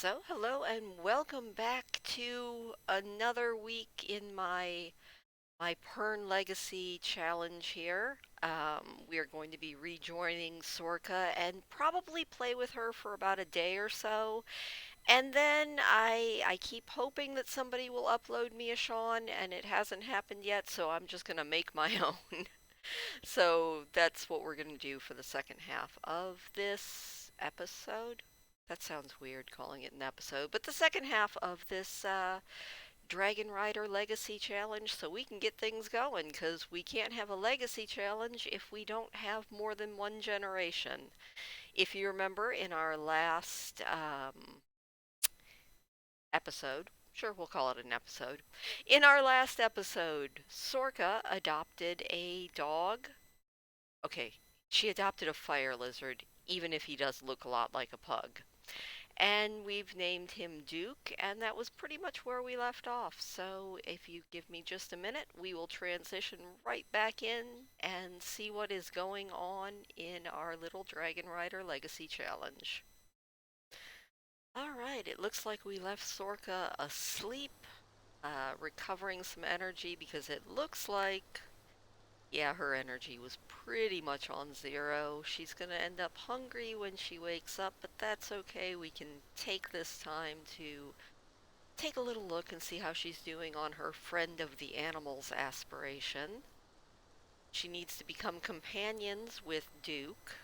So, hello and welcome back to another week in my Pern Legacy challenge here. We are going to be rejoining Sorka and probably play with her for about a day or so. And then I keep hoping that somebody will upload me a Sean, and it hasn't happened yet, so I'm just gonna make my own. So that's what we're gonna do for the second half of this episode. That sounds weird calling it an episode, but the second half of this Dragonrider Legacy Challenge so we can get things going because we can't have a Legacy Challenge if we don't have more than one generation. If you remember in our last episode, sure, we'll call it an episode. In our last episode, Sorka adopted a dog. Okay, she adopted a fire lizard, even if he does look a lot like a pug. And we've named him Duke, and that was pretty much where we left off. So if you give me just a minute, we will transition right back in and see what is going on in our little Dragonrider Legacy Challenge. Alright, it looks like we left Sorka asleep, recovering some energy because it looks like, yeah, her energy was pretty much on zero. She's gonna end up hungry when she wakes up, but that's okay. We can take this time to take a little look and see how she's doing on her friend of the animals aspiration. She needs to become companions with Duke,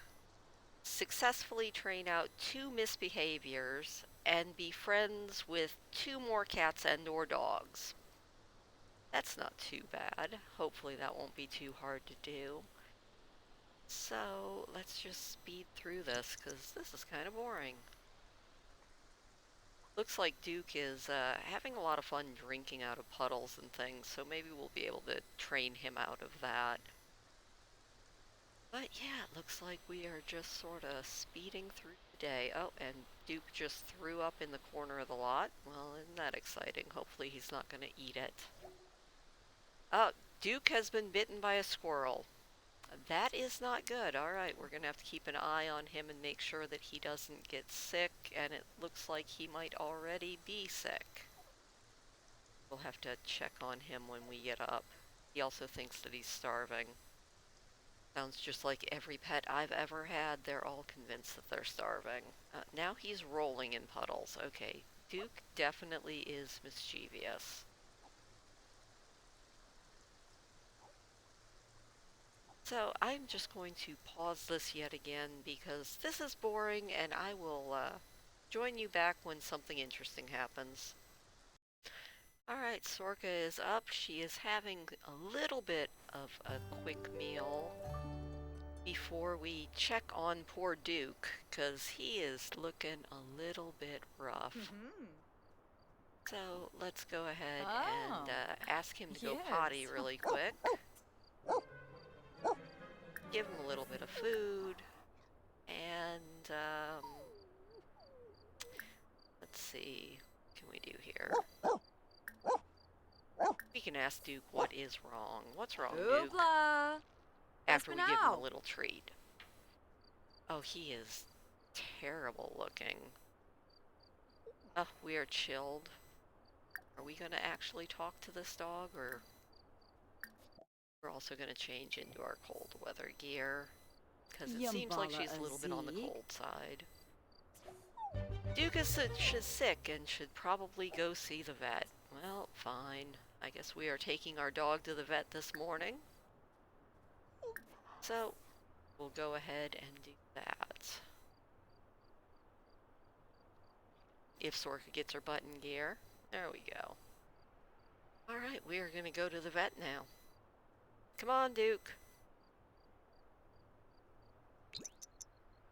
successfully train out two misbehaviors, and be friends with two more cats and/or dogs. That's not too bad. Hopefully that won't be too hard to do. So let's just speed through this because this is kind of boring. Looks like Duke is having a lot of fun drinking out of puddles and things, so maybe we'll be able to train him out of that. But yeah, it looks like we are just sort of speeding through the day. Oh, and Duke just threw up in the corner of the lot. Well, isn't that exciting? Hopefully he's not going to eat it. Oh, Duke has been bitten by a squirrel. That is not good. All right, we're going to have to keep an eye on him and make sure that he doesn't get sick, and it looks like he might already be sick. We'll have to check on him when we get up. He also thinks that he's starving. Sounds just like every pet I've ever had. They're all convinced that they're starving. Now he's rolling in puddles. Okay, Duke definitely is mischievous. So I'm just going to pause this yet again because this is boring and I will join you back when something interesting happens. Alright, Sorka is up. She is having a little bit of a quick meal before we check on poor Duke, because he is looking a little bit rough. So let's go ahead and Oh, ask him to go potty yes. really quick. Give him a little bit of food, and let's see, what can we do here? We can ask Duke what is wrong. What's wrong, Duke? Hoopla. After Espen we give him a now. little treat. Oh, he is terrible looking. Oh, we are chilled. Are we going to actually talk to this dog, or we're also going to change into our cold weather gear? Because it seems like Yumbala she's a little bit on the Azik. cold side. Duke is sick and should probably go see the vet. Well, fine. I guess we are taking our dog to the vet this morning. So, we'll go ahead and do that. If Sorka gets her butt in gear. There we go. Alright, we are going to go to the vet now. Come on, Duke.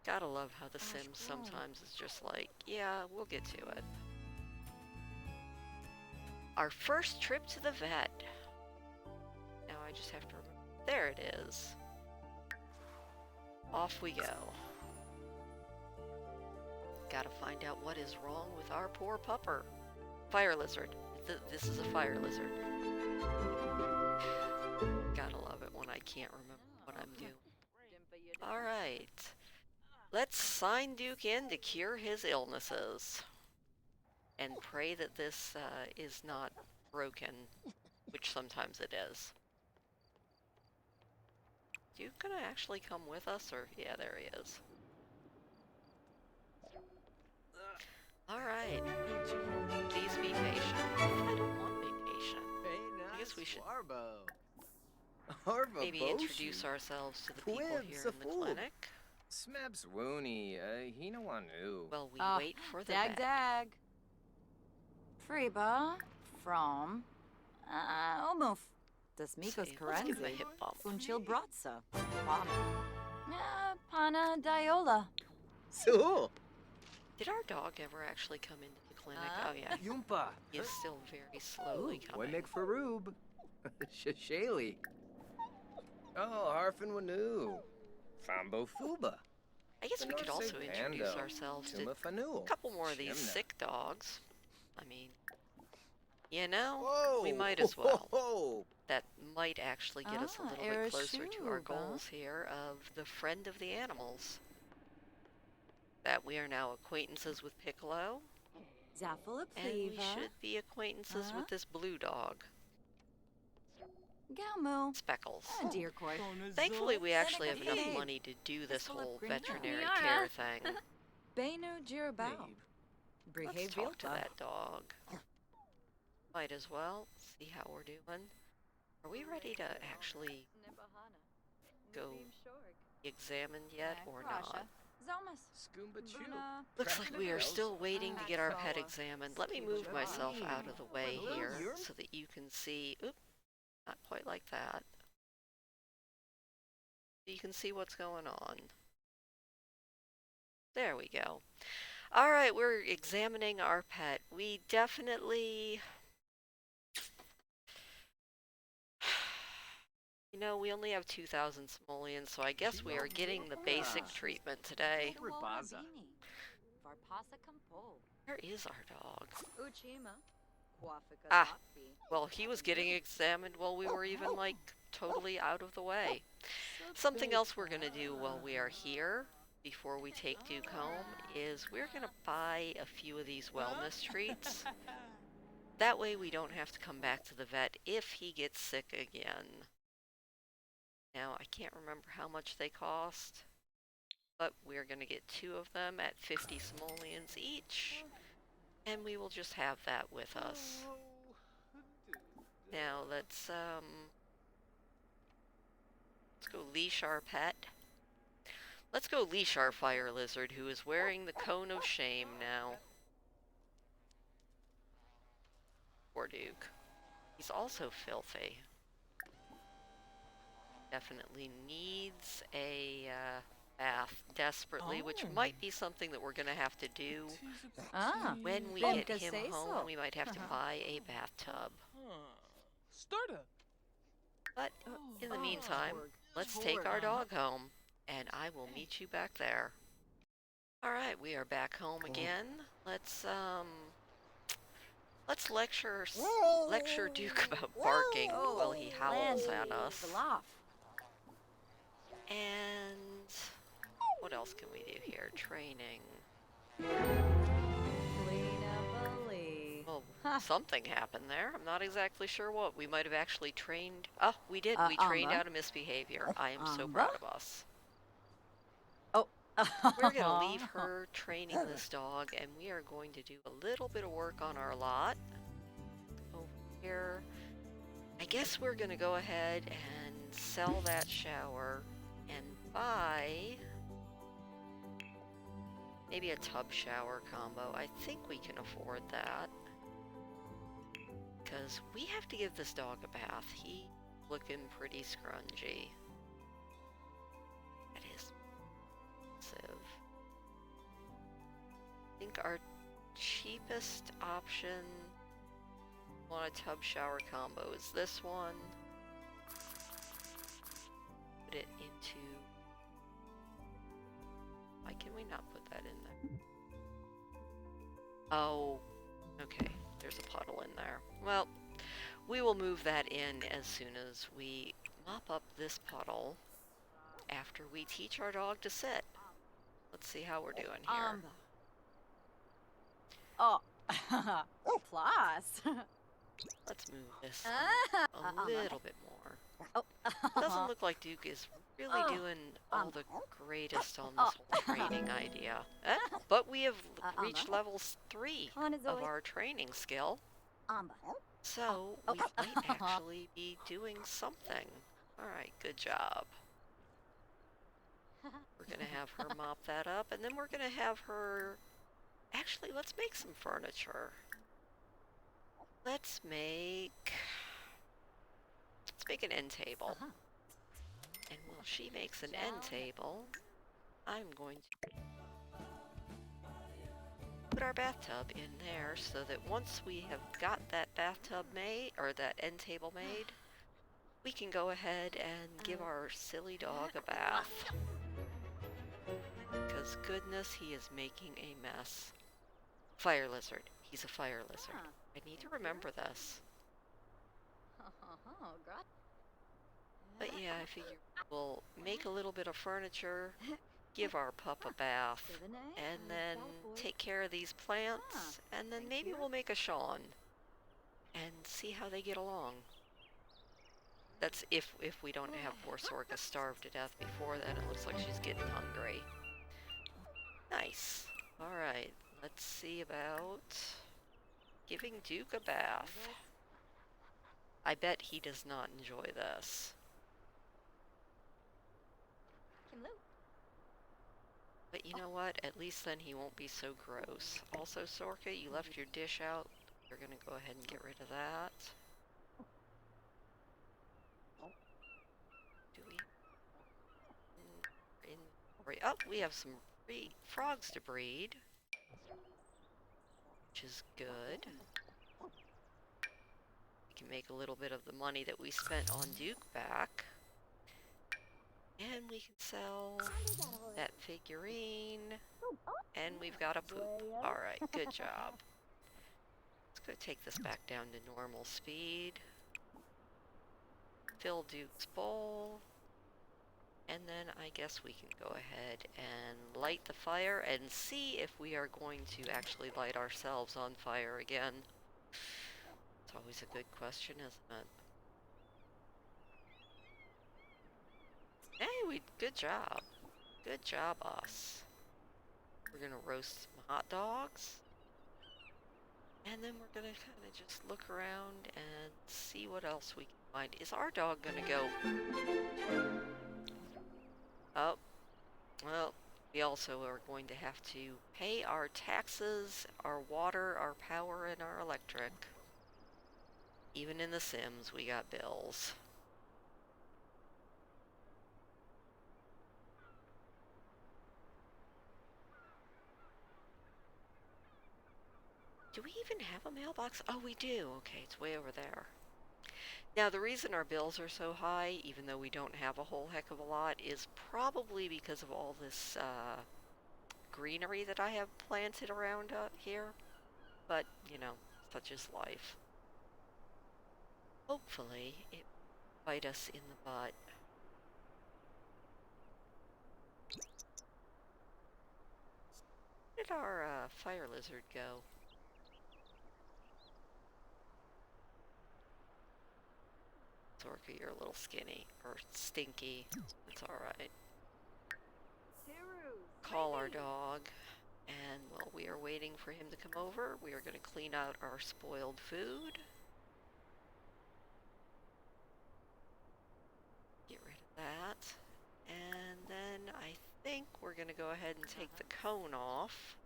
Gotta love how The Sims Ashkrom. sometimes is just like, yeah, we'll get to it. Our first trip to the vet. Now I just have to remember. There it is. Off we go. Gotta find out what is wrong with our poor pupper. Fire lizard. This is a fire lizard. Gotta love it when I can't remember what I'm doing. Alright. Let's sign Duke in to cure his illnesses. and pray that this is not broken, which sometimes it is. You gonna actually come with us, or yeah, there he is. All right. Please be patient. I don't want vacation. I guess we should maybe introduce ourselves to the people here in the clinic. Smeb's woony, he no one knew. Well, we wait for the dag vet. dag. Friba from Omuf. Das Mikos Let's give him a Karenzi. hip bump. Funchil Bratza. Pana Diola. So. Did our dog ever actually come into the clinic? Oh yeah, Yumpa. he is still very slowly coming. Woy Faroob. Shashali. Oh, Harfin Wanu. Fambo Fuba. I guess we could also introduce ourselves to a couple more of these sick dogs. I mean, you know, we might as well. That might actually get us a little bit closer to our goals here of the friend of the animals. That we are now acquaintances with Piccolo, and we should be acquaintances with this blue dog, Speckles. Dear Coy. Thankfully, we actually have enough money to do this whole veterinary care thing. Beno Jirabao. Let's talk to that dog. Might as well see how we're doing. Are we ready to actually go examined yet or not? Looks like we are still waiting to get our pet examined. Let me move myself out of the way here so that you can see. Oop, not quite like that. You can see what's going on. There we go. All right, we're examining our pet. We definitely... You know, we only have 2,000 simoleons, so I guess we are getting the basic treatment today. Where is our dog? Ah, well, he was getting examined while we were even, like, totally out of the way. Something else we're gonna do while we are here, before we take Duke home, is we're gonna buy a few of these wellness treats. That way we don't have to come back to the vet if he gets sick again. Now, I can't remember how much they cost, but we're going to get 2 of them at 50 simoleons each, and we will just have that with us. Now, let's go leash our pet. Let's go leash our fire lizard, who is wearing the cone of shame now. Poor Duke. He's also filthy. Definitely needs a bath desperately, which might be something that we're going to have to do. When we get him home, we might have to buy a bathtub. But in the meantime, let's take our dog home, and I will meet you back there. Alright, we are back home again. Let's lecture Duke about barking while he howls at us. And what else can we do here? Training. Well, something happened there. I'm not exactly sure what. We might have actually trained. Oh, we did. We trained out of misbehavior. I am so proud of us. We're going to leave her training this dog, and we are going to do a little bit of work on our lot. Over here. I guess we're going to go ahead and sell that shower and buy maybe a tub shower combo. I think we can afford that, because we have to give this dog a bath. He's looking pretty scrungy. That is expensive. I think our cheapest option on a tub shower combo is this one. Put it into... Why can we not put that in there? Oh, okay. There's a puddle in there. Well, we will move that in as soon as we mop up this puddle after we teach our dog to sit. Let's see how we're doing here. Plus. Let's move this a Uh, little bit more. Oh. Doesn't look like Duke is really doing all the greatest on this whole training idea. But we have reached level 3 of our training skill, so we might actually be doing something. All right, good job. We're going to have her mop that up, and then we're going to have her... Actually, let's make some furniture. Let's make an end table. And while she makes an end table, I'm going to put our bathtub in there so that once we have got that bathtub made, or that end table made, we can go ahead and give our silly dog a bath. Because goodness, he is making a mess. Fire lizard. He's a fire lizard. I need to remember this. But yeah, I figure we'll make a little bit of furniture, give our pup a bath, and then take care of these plants, and then maybe we'll make a Sean and see how they get along. That's if we don't have poor Sorka starve to death before then. It looks like she's getting hungry. Nice. Alright, let's see about giving Duke a bath. I bet he does not enjoy this. But you know what? At least then he won't be so gross. Also, Sorka, you left your dish out. We're gonna go ahead and get rid of that. Do we? Oh, we have some frogs to breed, which is good. We can make a little bit of the money that we spent on Duke back. And we can sell that figurine. And we've got a poop. Alright, good job. Let's go take this back down to normal speed. Fill Duke's bowl. And then I guess we can go ahead and light the fire and see if we are going to actually light ourselves on fire again. It's always a good question, isn't it? Hey, good job. Good job, us. We're gonna roast some hot dogs. And then we're gonna kind of just look around and see what else we can find. Is our dog gonna go? Oh, well, we also are going to have to pay our taxes, our water, our power, and our electric. Even in The Sims, we got bills. Do we even have a mailbox? Oh, we do. Okay, it's way over there. Now, the reason our bills are so high, even though we don't have a whole heck of a lot, is probably because of all this greenery that I have planted around here. But, you know, such is life. Hopefully, it will bite us in the butt. Where did our fire lizard go? Sorka, you're a little skinny, or stinky. It's alright. Call our dog, and while we are waiting for him to come over, we are going to clean out our spoiled food. Get rid of that. And then I think we're going to go ahead and take the cone off.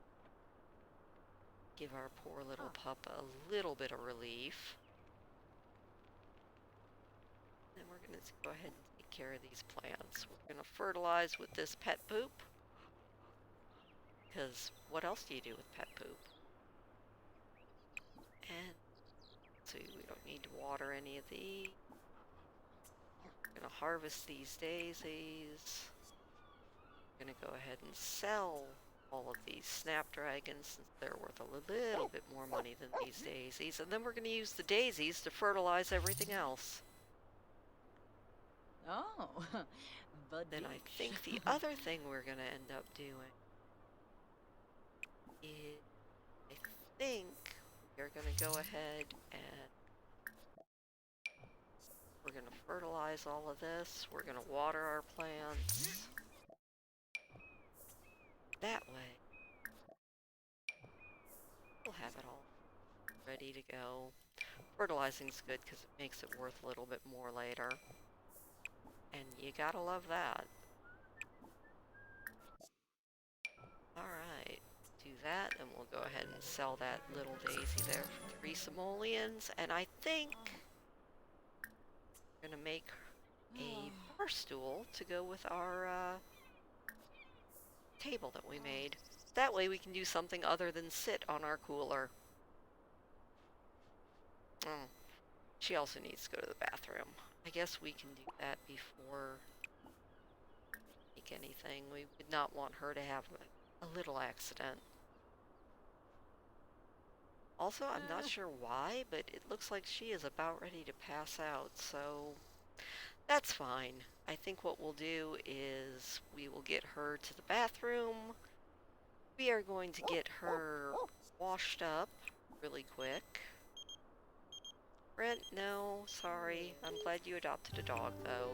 Give our poor little pup a little bit of relief. Then we're going to go ahead and take care of these plants. We're going to fertilize with this pet poop. Because what else do you do with pet poop? And so we don't need to water any of these. We're going to harvest these daisies. We're going to go ahead and sell all of these snapdragons since they're worth a little bit more money than these daisies. And then we're going to use the daisies to fertilize everything else. Oh, Then I think the other thing we're going to end up doing is, I think are going to go ahead and we're going to fertilize all of this. We're going to water our plants. That way, we'll have it all ready to go. Fertilizing's good because it makes it worth a little bit more later. And you gotta love that. Alright, do that, and we'll go ahead and sell that little daisy there for 3 simoleons. And I think we're gonna make a bar stool to go with our table that we made. That way we can do something other than sit on our cooler. Oh, she also needs to go to the bathroom. I guess we can do that before we make anything. We would not want her to have a little accident. Also, I'm not sure why, but it looks like she is about ready to pass out, so that's fine. I think what we'll do is we will get her to the bathroom. We are going to get her washed up really quick. Brent, no, sorry. I'm glad you adopted a dog, though.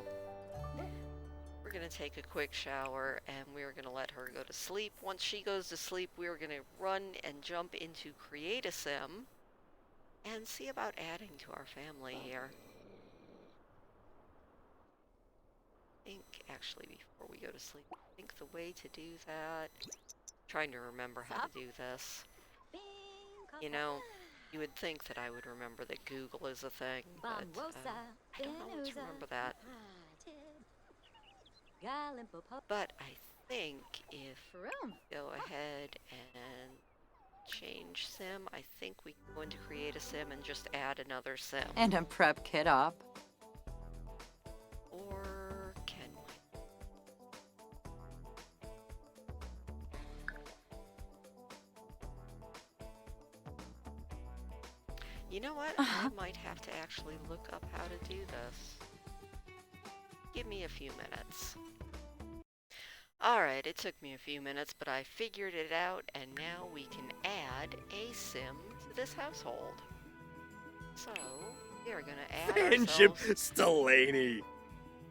We're going to take a quick shower, and we're going to let her go to sleep. Once she goes to sleep, we're going to run and jump into Create a Sim and see about adding to our family here. I think, actually, before we go to sleep, I think the way to do that... trying to remember how to do this. You know, you would think that I would remember that Google is a thing, but I don't always remember that. But I think if we go ahead and change sim, I think we can go into Create a Sim and just add another sim. And a prep kit up. Or can we? You know what? I might have to actually look up how to do this. Give me a few minutes. Alright, it took me a few minutes, but I figured it out, and now we can add a sim to this household. So, we are gonna add Friendship, ourselves... Stellany.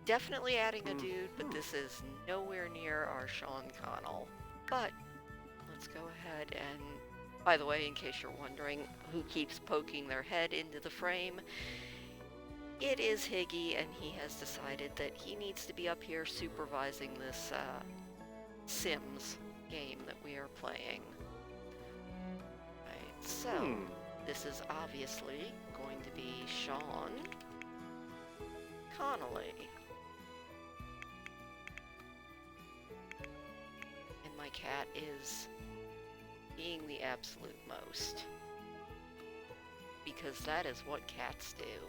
Definitely adding a dude, but this is nowhere near our Sean Connell. But, let's go ahead and... By the way, in case you're wondering who keeps poking their head into the frame, it is Higgy, and he has decided that he needs to be up here supervising this Sims game that we are playing. Right, so this is obviously going to be Sean Connolly. And my cat is being the absolute most. Because that is what cats do.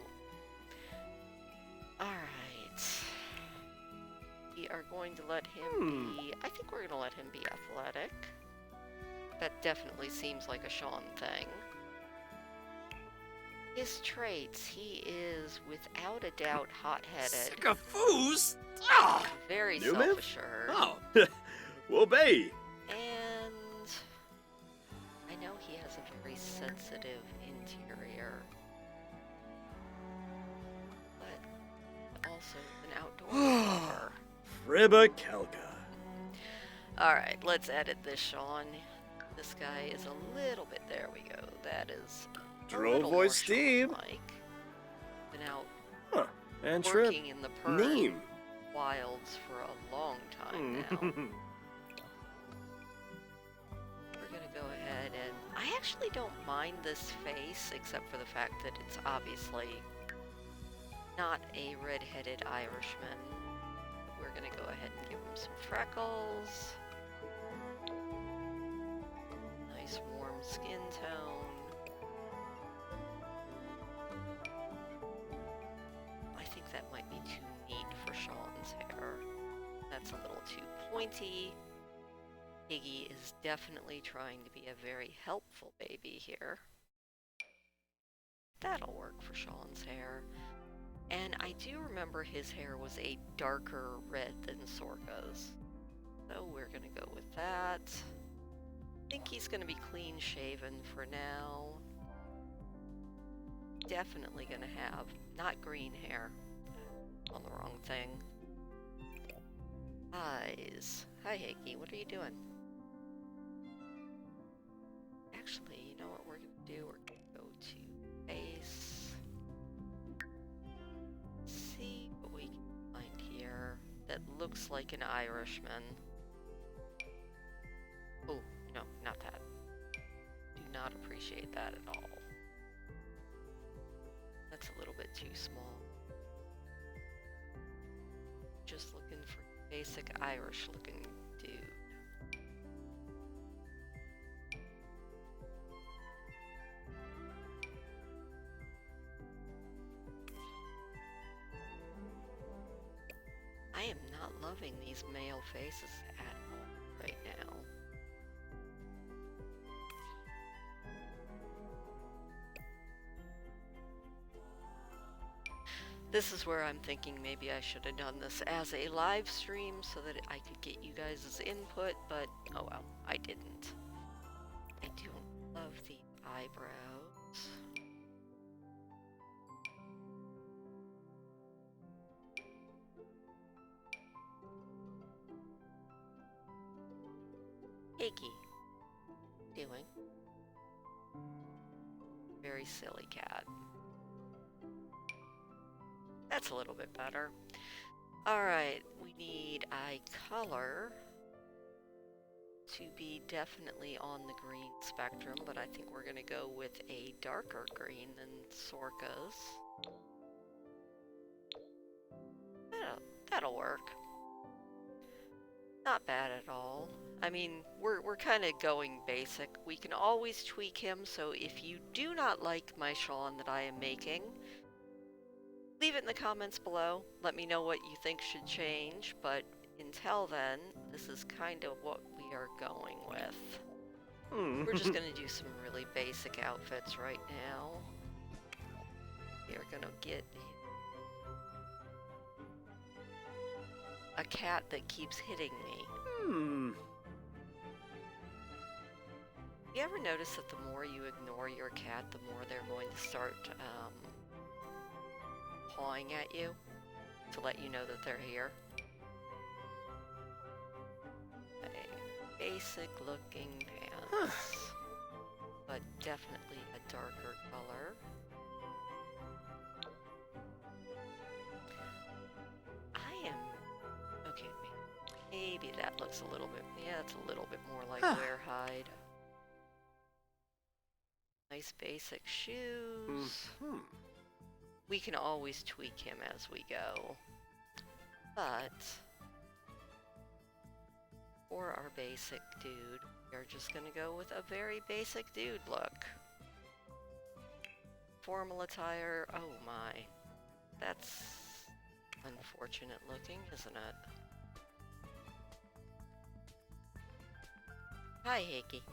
Alright. We are going to let him be... I think we're going to let him be athletic. That definitely seems like a Sean thing. His traits, he is without a doubt hot-headed. Sycophus? Ah! Very New myth? self-assured. Oh, will be. And I know he has a very sensitive interior. But also an outdoor lover. Fribba Kelka. Alright, let's edit this, Sean. This guy is a little bit... There we go. That is a Droll little voice more Steve. Sean-like. Been out Huh. And Trip. working in the Pern Neem. wilds for a long time now. We're gonna go ahead and... I actually don't mind this face, except for the fact that it's obviously not a red-headed Irishman. We're gonna go ahead and give him some freckles. Nice warm skin tone. I think that might be too neat for Sean's hair. That's a little too pointy. Iggy is definitely trying to be a very helpful baby here. That'll work for Sean's hair. And I do remember his hair was a darker red than Sorka's. So we're gonna go with that. I think he's gonna be clean shaven for now. definitely gonna have not green hair. On the wrong thing. Eyes. Hi, Hakey. What are you doing? Actually, you know what we're gonna do? We're gonna go to face. See what we can find here that looks like an Irishman. Oh, no, not that. Do not appreciate that at all. That's a little bit too small. Just looking for basic Irish looking dude. I am not loving these male faces at all right now. This is where I'm thinking maybe I should have done this as a live stream so that I could get you guys' input, but oh well, I didn't. I don't love the eyebrows. Iggy, doing? Very silly cat. That's a little bit better. Alright, we need eye color to be definitely on the green spectrum, but I think we're going to go with a darker green than Sorka's. That'll work. Not bad at all. I mean, we're kind of going basic. We can always tweak him, so if you do not like my Sean that I am making, leave it in the comments below. Let me know what you think should change, but until then, this is kind of what we are going with. We're just going to do some really basic outfits right now. We are going to get a cat that keeps hitting me. You ever notice that the more you ignore your cat, the more they're going to start pawing at you to let you know that they're here? A basic looking pants, but definitely a darker color. I am, okay, maybe that looks a little bit, yeah, it's a little bit more like Warehide. Nice basic shoes. We can always tweak him as we go. But for our basic dude, we're just gonna go with a very basic dude look. Formal attire, oh my. That's unfortunate looking, isn't it? Hi, Hakey.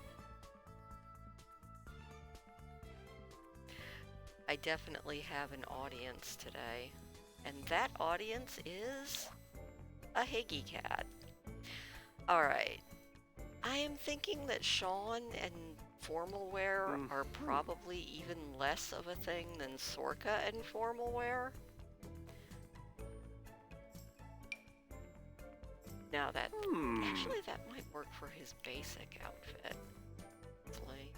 I definitely have an audience today, and that audience is a Higgy cat. Alright, I am thinking that Sean and formal wear are probably even less of a thing than Sorka and formal wear. Now that, actually that might work for his basic outfit. Honestly.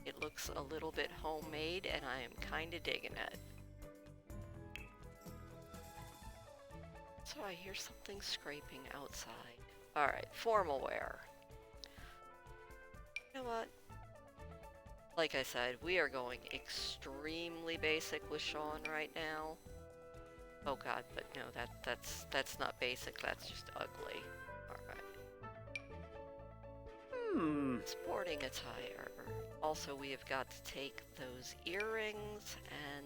It looks a little bit homemade, and I am kind of digging it. So I hear something scraping outside. Alright, formal wear. You know what? Like I said, we are going extremely basic with Sean right now. Oh god, but no, that's not basic, that's just ugly. Alright. Sporting attire. Also, we have got to take those earrings and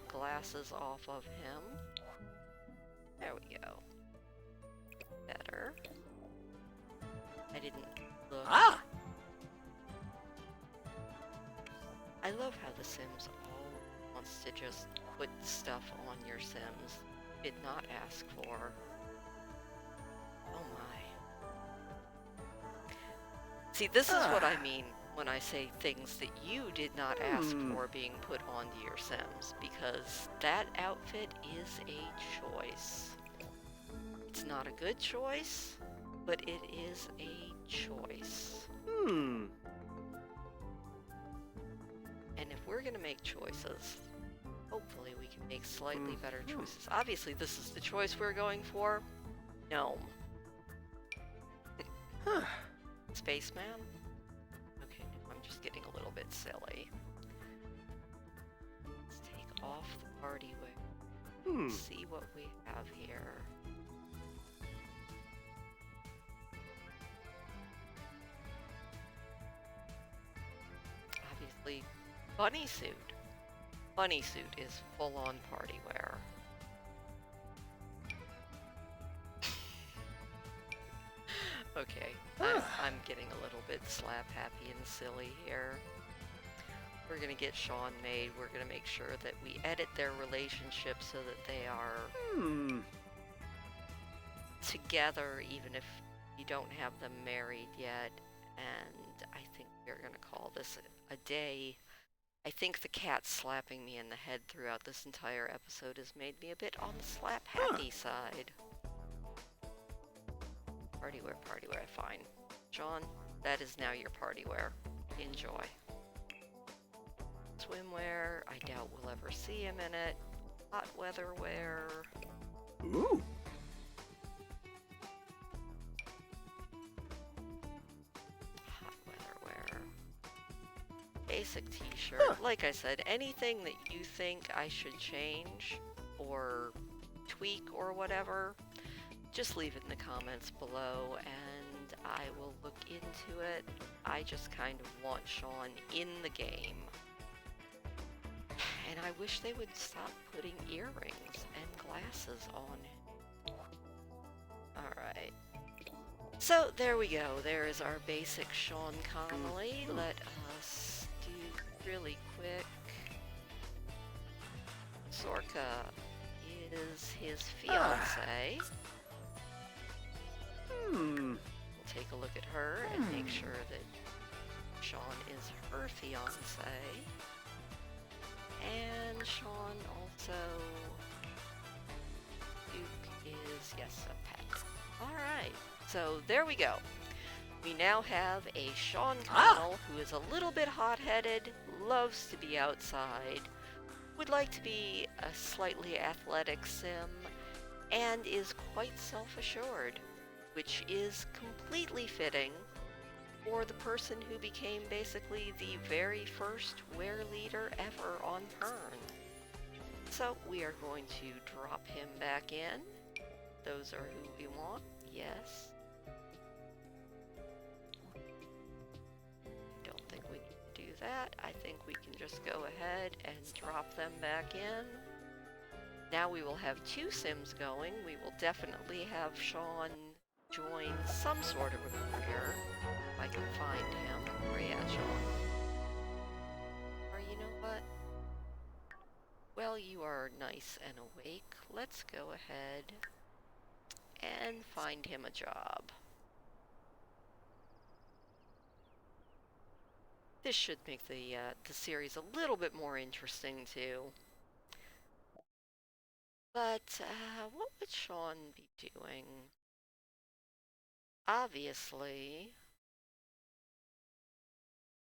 glasses off of him. There we go. Better. I didn't look. I love how The Sims all wants to just put stuff on your Sims. Did not ask for. Oh my. See, this is what I mean when I say things that you did not ask for being put onto your Sims, because that outfit is a choice. It's not a good choice, but it is a choice. Hmm. And if we're gonna make choices, hopefully we can make slightly better choices. Obviously, this is the choice we're going for. Gnome. Spaceman? Okay, I'm just getting a little bit silly. Let's take off the party wear. Let's see what we have here. Obviously, bunny suit. Bunny suit is full-on party wear. Okay, I'm getting a little bit slap happy and silly here. We're gonna get Sean made. We're gonna make sure that we edit their relationship so that they are together, even if you don't have them married yet. And I think we're gonna call this a day. I think the cat slapping me in the head throughout this entire episode has made me a bit on the slap happy side. Party wear, fine. Sean, that is now your party wear. Enjoy. Swimwear, I doubt we'll ever see him in it. Hot weather wear. Ooh. Hot weather wear. Basic t-shirt. Like I said, anything that you think I should change or tweak or whatever, just leave it in the comments below and I will look into it. I just kind of want Sean in the game. And I wish they would stop putting earrings and glasses on him. Alright. So there we go. There is our basic Sean Connolly. Let us do really quick. Sorka is his fiance. We'll take a look at her and make sure that Sean is her fiance. And Sean also, Duke is, yes, a pet. Alright, so there we go. We now have a Sean Connell who is a little bit hot-headed, loves to be outside, would like to be a slightly athletic sim, and is quite self-assured, which is completely fitting for the person who became basically the very first wear leader ever on Pern. So we are going to drop him back in. Those are who we want, yes. Don't think we need to do that. I think we can just go ahead and drop them back in. Now we will have two Sims going. We will definitely have Sean join some sort of a career. If I can find him. Where you at, Sean? Or you know what? Well, you are nice and awake. Let's go ahead and find him a job. This should make the series a little bit more interesting too. But what would Sean be doing? Obviously,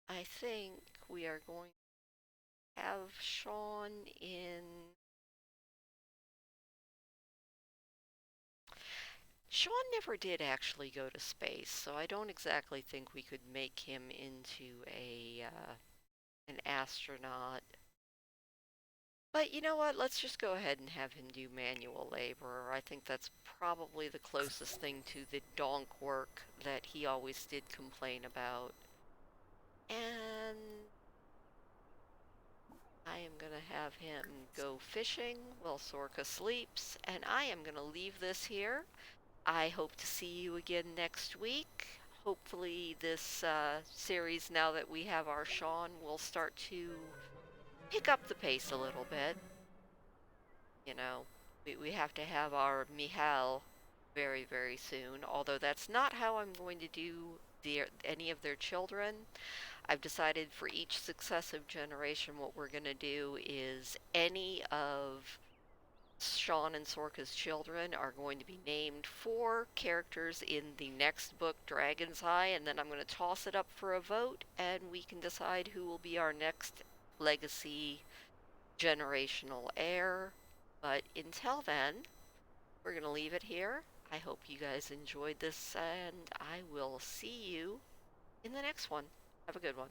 I think we are going to have Sean in... Sean never did actually go to space, so I don't exactly think we could make him into an astronaut. But you know what? Let's just go ahead and have him do manual labor. I think that's probably the closest thing to the donk work that he always did complain about. And I am going to have him go fishing while Sorka sleeps, and I am going to leave this here. I hope to see you again next week. Hopefully this series, now that we have our Sean, will start to pick up the pace a little bit. You know, we have to have our Michal very, very soon, although that's not how I'm going to do any of their children. I've decided for each successive generation, what we're going to do is any of Sean and Sorka's children are going to be named for characters in the next book, Dragon's Eye, and then I'm going to toss it up for a vote, and we can decide who will be our next legacy generational heir. But until then, we're going to leave it here. I hope you guys enjoyed this, and I will see you in the next one. Have a good one.